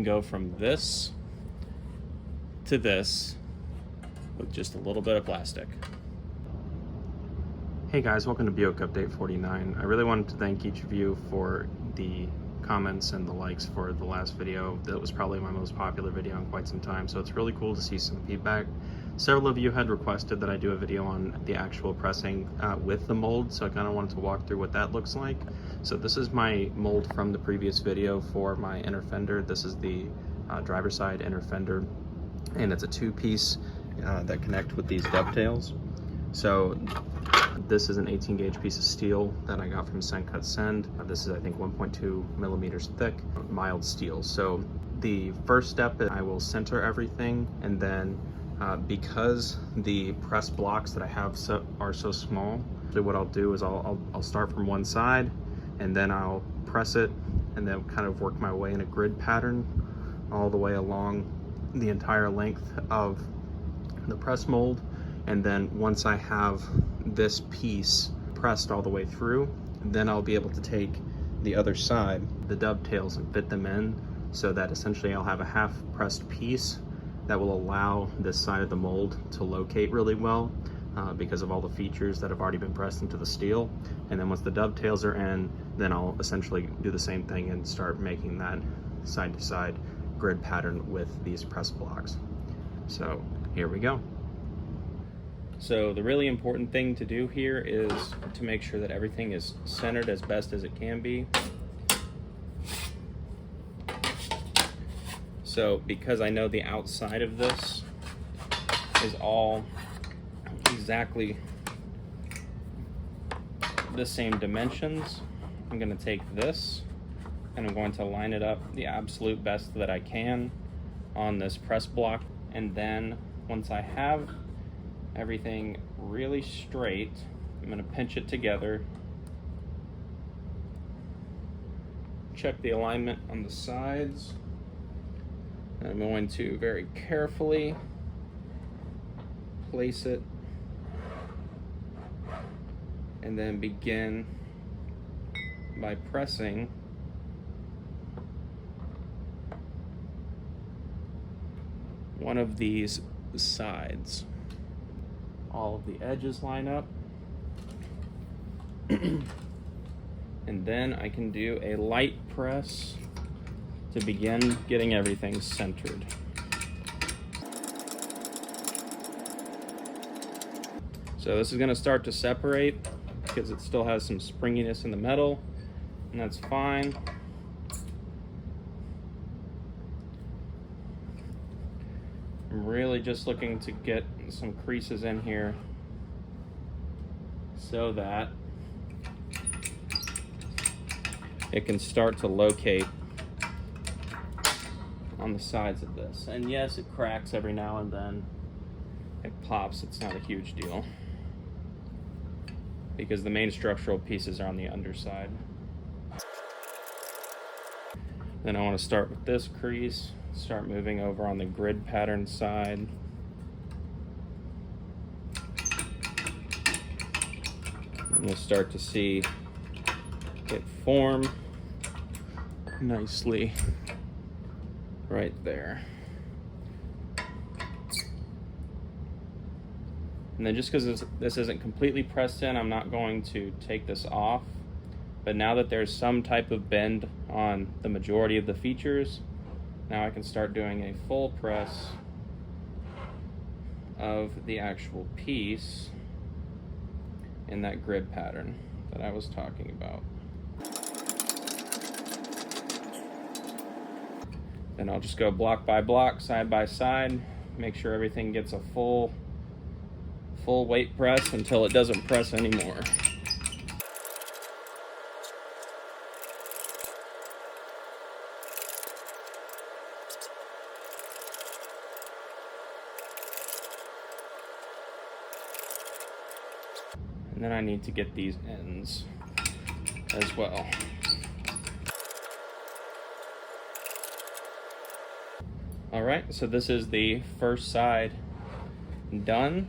can go from this to this with just a little bit of plastic. Hey guys, welcome to Buick Update 49. I really wanted to thank each of you for the comments and the likes for the last video. That was probably my most popular video in quite some time, so it's really cool to see some feedback. Several of you had requested that I do a video on the actual pressing with the mold, so I kind of wanted to walk through what that looks like. So this is my mold from the previous video for my inner fender. This is the driver's side inner fender, and it's a two-piece that connect with these dovetails. So this is an 18 gauge piece of steel that I got from Send Cut Send. This is, I think, 1.2 millimeters thick, mild steel. So the first step is I will center everything, and then because the press blocks that I have are so small, what I'll do is I'll start from one side, and then I'll press it, and then kind of work my way in a grid pattern all the way along the entire length of the press mold. And then once I have this piece pressed all the way through, then I'll be able to take the other side, the dovetails, and fit them in, so that essentially I'll have a half pressed piece that will allow this side of the mold to locate really well because of all the features that have already been pressed into the steel. And then once the dovetails are in, then I'll essentially do the same thing and start making that side to side grid pattern with these press blocks. So here we go. So the really important thing to do here is to make sure that everything is centered as best as it can be. So because I know the outside of this is all exactly the same dimensions, I'm going to take this and I'm going to line it up the absolute best that I can on this press block. And then once I have everything really straight, I'm going to pinch it together, check the alignment on the sides, and I'm going to very carefully place it and then begin by pressing one of these sides. All of the edges line up, and then I can do a light press to begin getting everything centered. So this is going to start to separate because it still has some springiness in the metal, and that's fine. I'm really just looking to get some creases in here so that it can start to locate on the sides of this. And yes, it cracks every now and then. It pops, it's not a huge deal, because the main structural pieces are on the underside. Then I want to start with this crease, start moving over on the grid pattern side. And you'll start to see it form nicely right there. And then just because this isn't completely pressed in, I'm not going to take this off. But now that there's some type of bend on the majority of the features, now I can start doing a full press of the actual piece in that grid pattern that I was talking about. Then I'll just go block by block, side by side, make sure everything gets a full weight press until it doesn't press anymore. And then I need to get these ends as well. All right, so this is the first side done.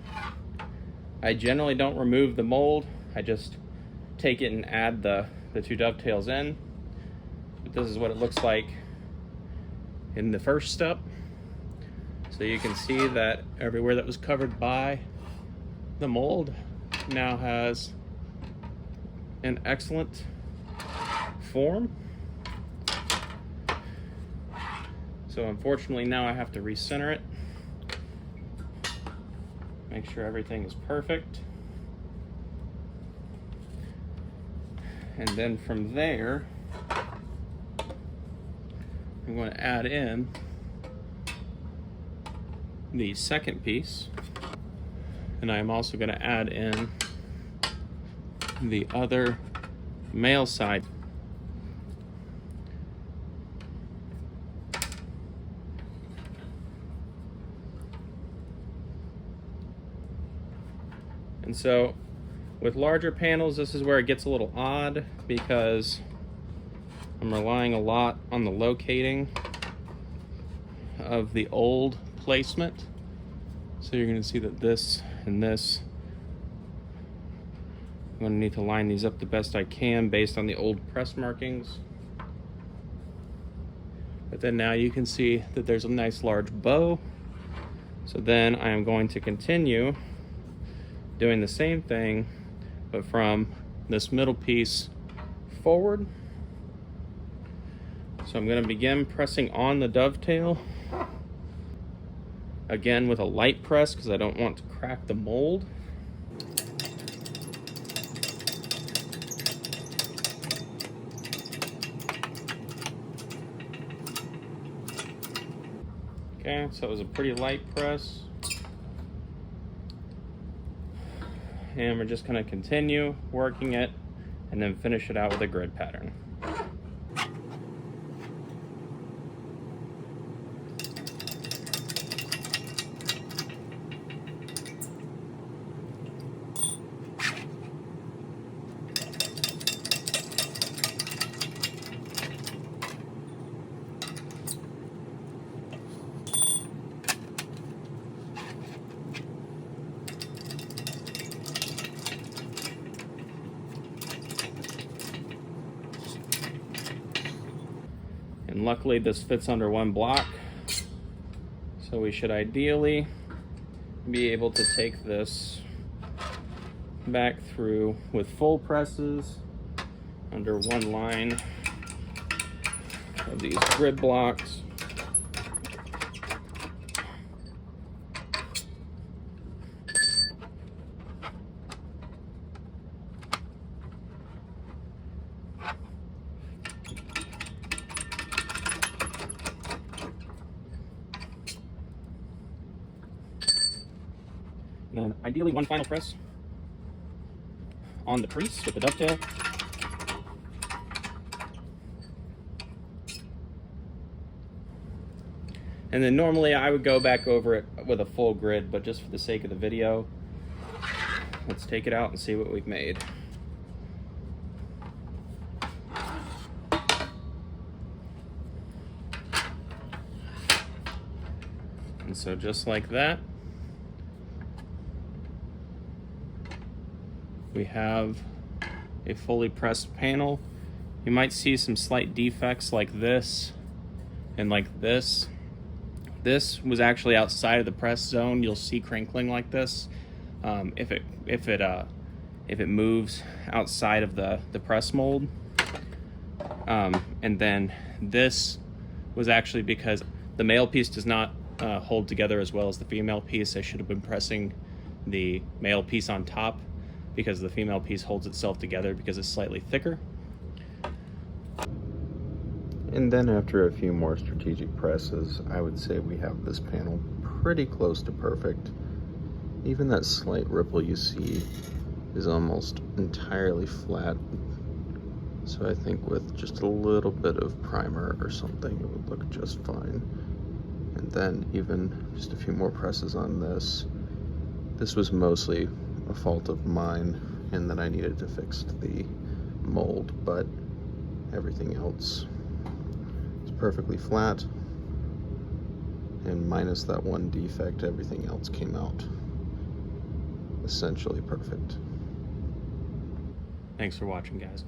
I generally don't remove the mold. I just take it and add the two dovetails in. But this is what it looks like in the first step. So you can see that everywhere that was covered by the mold now has an excellent form. So unfortunately now I have to recenter it, make sure everything is perfect. And then from there, I'm going to add in the second piece, and I am also going to add in the other male side. And so with larger panels, this is where it gets a little odd because I'm relying a lot on the locating of the old placement. So you're going to see that this and this, I'm going to need to line these up the best I can based on the old press markings. But then now you can see that there's a nice large bow. So then I am going to continue doing the same thing, but from this middle piece forward. So I'm going to begin pressing on the dovetail, again with a light press because I don't want to crack the mold. Okay, so it was a pretty light press. And we're just going to continue working it and then finish it out with a grid pattern. And luckily this fits under one block, so we should ideally be able to take this back through with full presses under one line of these grid blocks. And then ideally one final press on the crease with the dovetail. And then normally I would go back over it with a full grid, but just for the sake of the video, let's take it out and see what we've made. And so just like that, we have a fully pressed panel. You might see some slight defects like this and like this. This was actually outside of the press zone. You'll see crinkling like this if it moves outside of the press mold. And then this was actually because the male piece does not hold together as well as the female piece. I should have been pressing the male piece on top, because the female piece holds itself together because it's slightly thicker. And then after a few more strategic presses, I would say we have this panel pretty close to perfect. Even that slight ripple you see is almost entirely flat. So I think with just a little bit of primer or something, it would look just fine. And then even just a few more presses on this. This was mostly a fault of mine, and then I needed to fix the mold, but everything else is perfectly flat, and minus that one defect, everything else came out essentially perfect. Thanks for watching, guys.